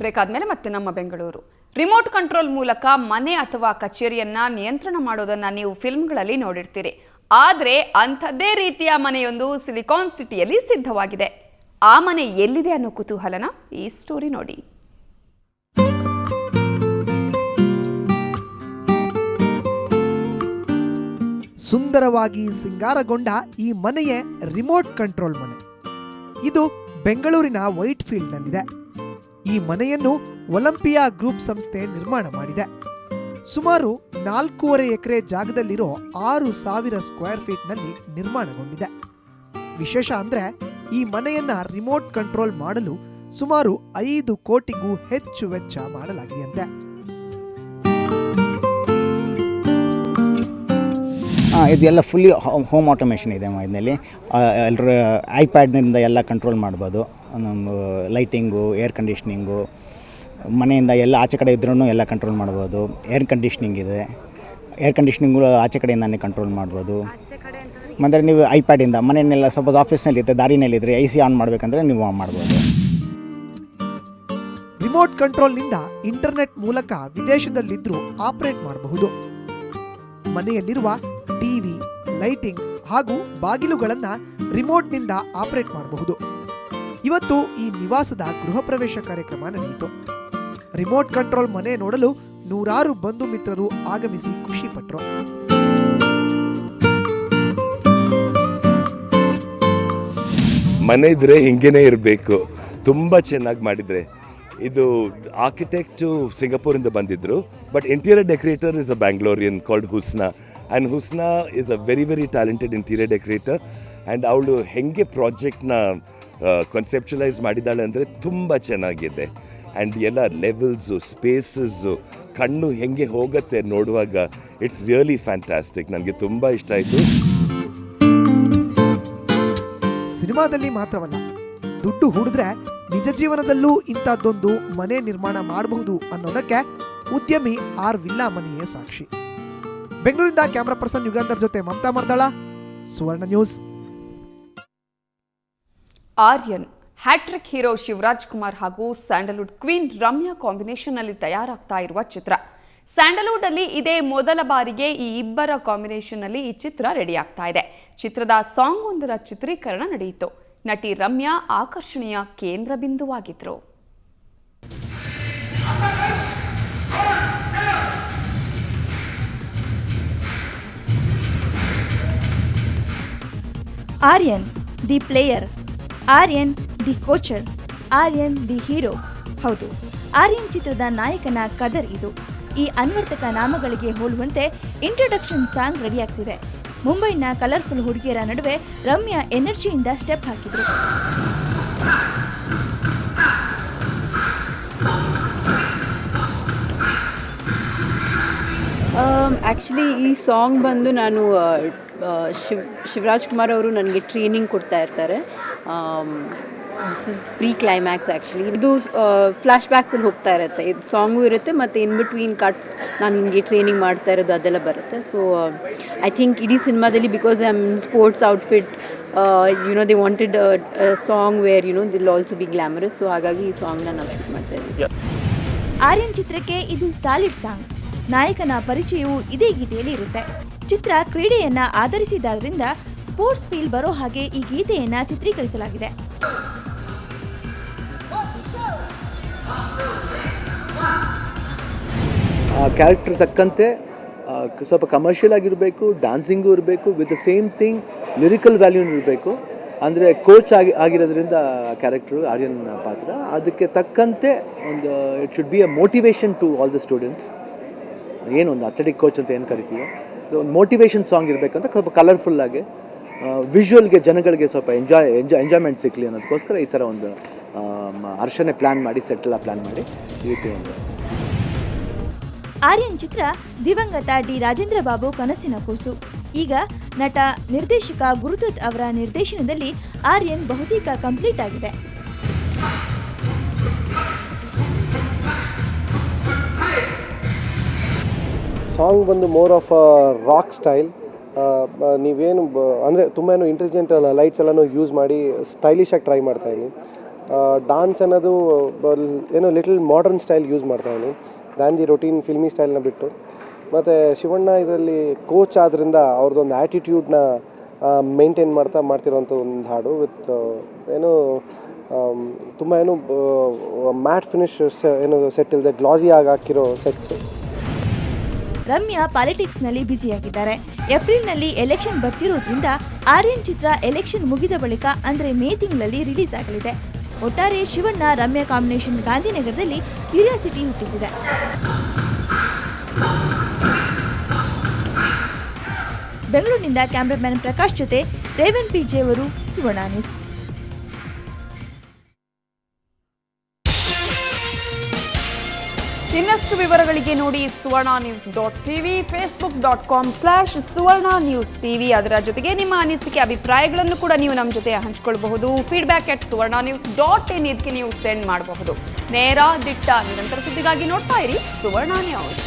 Break ಆದಮೇಲೆ ಮತ್ತೆ ನಮ್ಮ ಬೆಂಗಳೂರು. ರಿಮೋಟ್ ಕಂಟ್ರೋಲ್ ಮೂಲಕ ಮನೆ ಅಥವಾ ಕಚೇರಿಯನ್ನ ನಿಯಂತ್ರಣ ಮಾಡೋದನ್ನ ನೀವು ಫಿಲ್ಮ್ಗಳಲ್ಲಿ ನೋಡಿರ್ತೀರಿ. ಆದರೆ ಅಂಥದ್ದೇ ರೀತಿಯ ಮನೆಯೊಂದು ಸಿಲಿಕಾನ್ ಸಿಟಿಯಲ್ಲಿ ಸಿದ್ಧವಾಗಿದೆ. ಆ ಮನೆ ಎಲ್ಲಿದೆ ಅನ್ನೋ ಕುತೂಹಲನ ಈ ಸ್ಟೋರಿ ನೋಡಿ. ಸುಂದರವಾಗಿ ಸಿಂಗಾರಗೊಂಡ ಈ ಮನೆಯೇ ರಿಮೋಟ್ ಕಂಟ್ರೋಲ್ ಮನೆ. ಇದು ಬೆಂಗಳೂರಿನ ವೈಟ್ ಫೀಲ್ಡ್ನಲ್ಲಿದೆ. ಈ ಮನೆಯನ್ನು ಒಲಿಂಪಿಯಾ ಗ್ರೂಪ್ ಸಂಸ್ಥೆ ನಿರ್ಮಾಣ ಮಾಡಿದೆ. ಸುಮಾರು 4.5 ಎಕರೆ ಜಾಗದಲ್ಲಿರೋ 6,000 ಸ್ಕ್ವೇರ್ ಫೀಟ್ನಲ್ಲಿ ನಿರ್ಮಾಣಗೊಂಡಿದೆ. ವಿಶೇಷ ಅಂದ್ರೆ ಈ ಮನೆಯನ್ನ ರಿಮೋಟ್ ಕಂಟ್ರೋಲ್ ಮಾಡಲು ಸುಮಾರು 5 ಕೋಟಿಗೂ ಹೆಚ್ಚು ವೆಚ್ಚ ಮಾಡಲಾಗಿದೆಯಂತೆ. ಇದೆಲ್ಲ ಫುಲ್ಲಿ ಹೋಮ್ ಆಟೋಮೇಷನ್ ಇದೆ. ಇದರಲ್ಲಿ ಎಲ್ಲರೂ ಐಪ್ಯಾಡ್ನಿಂದ ಎಲ್ಲ ಕಂಟ್ರೋಲ್ ಮಾಡ್ಬೋದು. ನಮ್ಮ ಲೈಟಿಂಗು, ಏರ್ ಕಂಡೀಷ್ನಿಂಗು, ಮನೆಯಿಂದ ಎಲ್ಲ ಆಚೆ ಕಡೆ ಇದ್ರೂ ಎಲ್ಲ ಕಂಟ್ರೋಲ್ ಮಾಡ್ಬೋದು. ಏರ್ ಕಂಡೀಷ್ನಿಂಗ್ ಇದೆ. ಏರ್ ಕಂಡೀಷ್ನಿಂಗು ಆಚೆ ಕಡೆಯಿಂದಾನೇ ಕಂಟ್ರೋಲ್ ಮಾಡ್ಬೋದು. ಮತ್ತು ನೀವು ಐಪ್ಯಾಡಿಂದ ಮನೆಯನ್ನೆಲ್ಲ ಸಪೋಸ್ ಆಫೀಸ್ನಲ್ಲಿದ್ದರೆ ದಾರಿನಲ್ಲಿದ್ದರೆ AC ಆನ್ ಮಾಡಬೇಕಂದ್ರೆ ನೀವು ಆನ್ ಮಾಡ್ಬೋದು. ರಿಮೋಟ್ ಕಂಟ್ರೋಲ್ನಿಂದ ಇಂಟರ್ನೆಟ್ ಮೂಲಕ ವಿದೇಶದಲ್ಲಿದ್ದರೂ ಆಪರೇಟ್ ಮಾಡಬಹುದು. ಮನೆಯಲ್ಲಿರುವ ಟಿವಿ, ಲೈಟಿಂಗ್ ಹಾಗೂ ಬಾಗಿಲುಗಳನ್ನ ರಿಮೋಟ್ನಿಂದ ಆಪರೇಟ್ ಮಾಡಬಹುದು. ಇವತ್ತು ಈ ನಿವಾಸದ ಗೃಹ ಪ್ರವೇಶ ಕಾರ್ಯಕ್ರಮ ನಡೆಯಿತು. ರಿಮೋಟ್ ಕಂಟ್ರೋಲ್ ಮನೆ ನೋಡಲು ನೂರಾರು ಬಂಧು ಮಿತ್ರರು ಆಗಮಿಸಿ ಖುಷಿ ಪಟ್ಟರು. ಮನೆ ಇದ್ರೆ ಹಿಂಗೇನೆ ಇರಬೇಕು. ತುಂಬ ಚೆನ್ನಾಗಿ ಮಾಡಿದರೆ. ಇದು ಆರ್ಕಿಟೆಕ್ಟು ಸಿಂಗಾಪುರಿಂದ ಬಂದಿದ್ದರು, but interior decorator is a Bangalorean called Husna. And Husna is a very very talented interior decorator. And ಅವಳು ಹೆಂಗೆ ಪ್ರಾಜೆಕ್ಟ್ನ ಕಾನ್ಸೆಪ್ಚುಲೈಸ್ ಮಾಡಿದ್ದಾಳೆ ಅಂದರೆ ತುಂಬ ಚೆನ್ನಾಗಿದೆ. ಆ್ಯಂಡ್ ಎಲ್ಲ ಲೆವೆಲ್ಸು, ಸ್ಪೇಸಸ್ಸು, ಕಣ್ಣು ಹೆಂಗೆ ಹೋಗುತ್ತೆ ನೋಡುವಾಗ ಇಟ್ಸ್ ರಿಯಲಿ ಫ್ಯಾಂಟಾಸ್ಟಿಕ್. ನನಗೆ ತುಂಬ ಇಷ್ಟ ಆಯಿತು. ಸಿನಿಮಾದಲ್ಲಿ ಮಾತ್ರವಲ್ಲ, ದುಡ್ಡು ಹೂಡಿದ್ರೆ ನಿಜ ಜೀವನದಲ್ಲೂ ಇಂಥದ್ದೊಂದು ಮನೆ ನಿರ್ಮಾಣ ಮಾಡಬಹುದು ಅನ್ನೋದಕ್ಕೆ ಉದ್ಯಮಿ ಆರ್ ವಿಲ್ಲಾ ಮನೆಯೇ ಸಾಕ್ಷಿ. ಬೆಂಗಳೂರಿಂದ ಕ್ಯಾಮರಾ ಪರ್ಸನ್ ಯುಗಂಧರ್ ಜೊತೆ Mamata Mardala, Suvarna news. Aryan, hattrick hero Shivaraj Kumar ಹಾಗೂ ಸ್ಯಾಂಡಲ್ವುಡ್ ಕ್ವೀನ್ ರಮ್ಯಾ ಕಾಂಬಿನೇಷನ್ ಅಲ್ಲಿ ತಯಾರಾಗ್ತಾ ಇರುವ ಚಿತ್ರ. ಸ್ಯಾಂಡಲ್ವುಡ್ ಅಲ್ಲಿ ಇದೇ ಮೊದಲ ಬಾರಿಗೆ ಈ ಇಬ್ಬರ ಕಾಂಬಿನೇಷನ್ ಅಲ್ಲಿ ಈ ಚಿತ್ರ ರೆಡಿ ಆಗ್ತಾ ಇದೆ. ಚಿತ್ರದ ಸಾಂಗ್ ಒಂದರ ಚಿತ್ರೀಕರಣ ನಡೆಯಿತು. ನಟಿ ರಮ್ಯಾ ಆಕರ್ಷಣೆಯ ಕೇಂದ್ರ ಬಿಂದುವಾಗಿದ್ರು. Aryan the player, Aryan the coacher, Aryan the hero. ಹೌದು, ಆರ್ಯನ್ ಚಿತ್ರದ ನಾಯಕನ ಕದರ್ ಇದು. ಈ ಅನ್ವರ್ಥಕ ನಾಮಗಳಿಗೆ ಹೋಲುವಂತೆ ಇಂಟ್ರೊಡಕ್ಷನ್ ಸಾಂಗ್ ರೆಡಿಯಾಗ್ತಿದೆ. ಮುಂಬೈನ ಕಲರ್ಫುಲ್ ಹುಡುಗಿಯರ ನಡುವೆ ರಮ್ಯಾ ಎನರ್ಜಿಯಿಂದ ಸ್ಟೆಪ್ ಹಾಕಿದ್ರು. ಆ್ಯಕ್ಚುಲಿ ಈ ಸಾಂಗ್ ಬಂದು ನಾನು ಶಿವರಾಜ್ ಕುಮಾರ್ ಅವರು ನನಗೆ ಟ್ರೈನಿಂಗ್ ಕೊಡ್ತಾ ಇರ್ತಾರೆ. This is pre climax. Actually ಇದು ಫ್ಲ್ಯಾಶ್ ಬ್ಯಾಕ್ಸಲ್ಲಿ ಹೋಗ್ತಾ ಇರುತ್ತೆ. ಇದು ಸಾಂಗು ಇರುತ್ತೆ ಮತ್ತು ಇನ್ ಬಿಟ್ವೀನ್ ಕಟ್ಸ್ ನಾನು ನಿಮಗೆ ಟ್ರೈನಿಂಗ್ ಮಾಡ್ತಾ ಇರೋದು ಅದೆಲ್ಲ ಬರುತ್ತೆ. ಸೊ ಐ ಥಿಂಕ್ ಇಡೀ ಸಿನಿಮಾದಲ್ಲಿ because I am sports outfit, they wanted song where they'll also be glamorous. So ಹಾಗಾಗಿ ಈ ಸಾಂಗ್ನ ನಾವು ಶೂಟ್ ಮಾಡ್ತಾ ಇದ್ದೀವಿ. ಆರ್ಯನ್ ಚಿತ್ರಕ್ಕೆ ಇದು ಸಾಲಿಡ್ ಸಾಂಗ್. ನಾಯಕನ ಪರಿಚಯವು ಇದೇ ಗೀತೆಯಲ್ಲಿ ಇರುತ್ತೆ. ಚಿತ್ರ ಕ್ರೀಡೆಯನ್ನ ಆಧರಿಸಿದಾದ್ರಿಂದ ಸ್ಪೋರ್ಟ್ಸ್ ಫೀಲ್ ಬರೋ ಹಾಗೆ ಈ ಗೀತೆಯನ್ನ ಚಿತ್ರೀಕರಿಸಲಾಗಿದೆ. ಕ್ಯಾರೆಕ್ಟರ್ ತಕ್ಕಂತೆ ಸ್ವಲ್ಪ ಕಮರ್ಷಿಯಲ್ ಆಗಿರಬೇಕು, ಡ್ಯಾನ್ಸಿಂಗು ಇರಬೇಕು, with the same thing lyrical value ಇರಬೇಕು. ಅಂದರೆ ಕೋಚ್ ಆಗಿರೋದ್ರಿಂದ ಕ್ಯಾರೆಕ್ಟ್ರು ಆರ್ಯನ್ ಪಾತ್ರ ಅದಕ್ಕೆ ತಕ್ಕಂತೆ ಒಂದು it should be a motivation to all the students. ಏನೊಂದು ಅಥ್ಲೆಟಿಕ್ ಕೋಚ್ ಅಂತ ಏನು ಕರಿತೀವೋ ಒಂದು ಮೋಟಿವೇಶನ್ ಸಾಂಗ್ ಇರಬೇಕಂತ ಸ್ವಲ್ಪ ಕಲರ್ಫುಲ್ಲಾಗಿ ವಿಜುವಲ್ಗೆ ಜನಗಳಿಗೆ ಸ್ವಲ್ಪ ಎಂಜಾಯ್ಮೆಂಟ್ ಸಿಕ್ಕಲಿ ಅನ್ನೋದಕ್ಕೋಸ್ಕರ ಈ ಥರ ಒಂದು ಅರ್ಶನೆ ಪ್ಲ್ಯಾನ್ ಮಾಡಿ, ಸೆಟ್ಟೆಲ್ಲ ಪ್ಲ್ಯಾನ್ ಮಾಡಿ ಈ ರೀತಿ ಒಂದು. ಆರ್ಯನ್ ಚಿತ್ರ ದಿವಂಗತ ಡಿ ರಾಜೇಂದ್ರ ಬಾಬು ಕನಸಿನ ಕೂಸು. ಈಗ ನಟ ನಿರ್ದೇಶಕ ಗುರುದತ್ ಅವರ ನಿರ್ದೇಶನದಲ್ಲಿ ಆರ್ಯನ್ ಬಹುತೇಕ ಕಂಪ್ಲೀಟ್ ಆಗಿದೆ. ಸಾಂಗ್ ಬಂದು more of a rock style. ನೀವೇನು ಅಂದರೆ ತುಂಬ ಇಂಟೆಲಿಜೆಂಟ್ ಲೈಟ್ಸ್ ಎಲ್ಲನೂ ಯೂಸ್ ಮಾಡಿ ಸ್ಟೈಲಿಶ್ ಆಗಿ ಟ್ರೈ ಮಾಡ್ತಾಯಿದ್ದೀನಿ. ಡಾನ್ಸ್ ಅನ್ನೋದು ಏನೋ ಲಿಟಲ್ ಮಾಡರ್ನ್ ಸ್ಟೈಲ್ ಯೂಸ್ ಮಾಡ್ತಾಯಿದ್ದೀನಿ ದ್ಯಾನ್ ದಿ ರೊಟೀನ್ ಫಿಲ್ಮಿ ಸ್ಟೈಲ್ನ ಬಿಟ್ಟು. ಮತ್ತು ಶಿವಣ್ಣ ಇದರಲ್ಲಿ ಕೋಚ್ ಆದ್ದರಿಂದ ಅವ್ರದ್ದೊಂದು ಆ್ಯಟಿಟ್ಯೂಡ್ನ ಮೇಂಟೈನ್ ಮಾಡ್ತಿರೋಂಥ ಒಂದು ಹಾಡು ವಿತ್ ಏನು ತುಂಬ ಏನು ಮ್ಯಾಟ್ ಫಿನಿಶ್ ಏನು ಸೆಟ್ ಇಲ್ಲದೆ ಗ್ಲಾಸಿ ಆಗಿ ಹಾಕಿರೋ ಸೆಟ್ಸು. ರಮ್ಯಾ ಪಾಲಿಟಿಕ್ಸ್ನಲ್ಲಿ ಬ್ಯುಸಿಯಾಗಿದ್ದಾರೆ. ಏಪ್ರಿಲ್ನಲ್ಲಿ ಎಲೆಕ್ಷನ್ ಬರ್ತಿರೋದ್ರಿಂದ ಆರ್ಯನ್ ಚಿತ್ರ ಎಲೆಕ್ಷನ್ ಮುಗಿದ ಬಳಿಕ ಅಂದರೆ ಮೇ ತಿಂಗಳಲ್ಲಿ ರಿಲೀಸ್ ಆಗಲಿದೆ. ಒಟ್ಟಾರೆ ಶಿವಣ್ಣ ರಮ್ಯಾ ಕಾಂಬಿನೇಷನ್ ಗಾಂಧಿನಗರದಲ್ಲಿ ಕ್ಯೂರಿಯಾಸಿಟಿ ಹುಟ್ಟಿಸಿದೆ. ಬೆಂಗಳೂರಿನಿಂದ ಕ್ಯಾಮ್ರಾಮನ್ ಪ್ರಕಾಶ್ ಜೊತೆ ರೇವನ್ ಪಿ ಜೆ ಅವರು, ಸುವರ್ಣ ನ್ಯೂಸ್. ಇನ್ನಷ್ಟು ವಿವರಗಳಿಗೆ ನೋಡಿ suvarnanews.tv, facebook.com/suvarnanews.tv. ಅದರ ಜೊತೆಗೆ ನಿಮ್ಮ ಅನಿಸಿಕೆ ಅಭಿಪ್ರಾಯಗಳನ್ನು ಕೂಡ ನೀವು ನಮ್ಮ ಜೊತೆ ಹಂಚಿಕೊಳ್ಳಬಹುದು. feedback@suvarnanews.in ಇದಕ್ಕೆ ನೀವು ಸೆಂಡ್ ಮಾಡಬಹುದು. ನೇರ ದಿಟ್ಟ ನಿರಂತರ ಸುದ್ದಿಗಾಗಿ ನೋಡ್ತಾ ಇರಿ ಸುವರ್ಣ ನ್ಯೂಸ್.